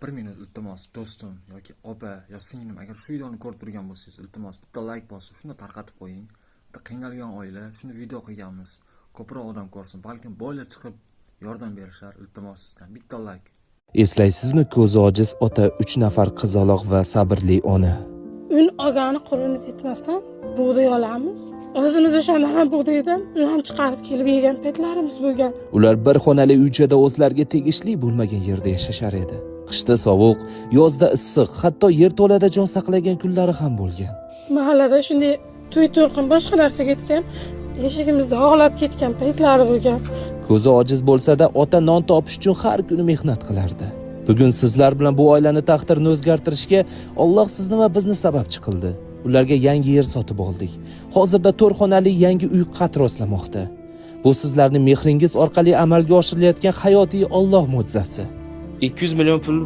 Bir minut iltimos do'stim yoki opa yo singlim agar shu videoni ko'rib turgan bo'lsangiz iltimos bitta like bosib shuni tarqatib qo'ying. Bitta qiynalgan oila shuni video qilganmiz. Ko'proq odam ko'rsin, balkim boylar chiqib yordam berishar. Iltimos sizdan bitta like. Eslaysizmi, ko'zi ojiz ota 3 nafar qizaloq va sabrli ona. Un olgani qo'limiz yetmasdan bug'doy olamiz. O'zimiz o'shandan ham bug'doydan non chiqarib kelib yegan paytlarimiz bo'lgan. Ular bir xonali uychada o'zlariga tegishli bo'lmagan yerda yashashar edi. Qishda sovuq, yozda issiq, hatto yerto'lada jon saqlagan kunlari ham bo'lgan. Mahallada shunday to'y-to'rqin boshqa narsaga aytsam, eshigimizda og'lab ketgan paytlari bo'lgan. Ko'zi ojiz bo'lsa-da, ota non topish uchun har kuni mehnat qilardi. Bugun sizlar bilan bu oilani taqdirini o'zgartirishga Alloh sizni va bizni sababchi qildi. Ularga yangi yer sotib oldik. Hozirda 4 xonali yangi uy qad rostlamoqda. Bu sizlarning mehringiz orqali amalga oshirilayotgan hayotiy Alloh mo'jizasi. 200 million pul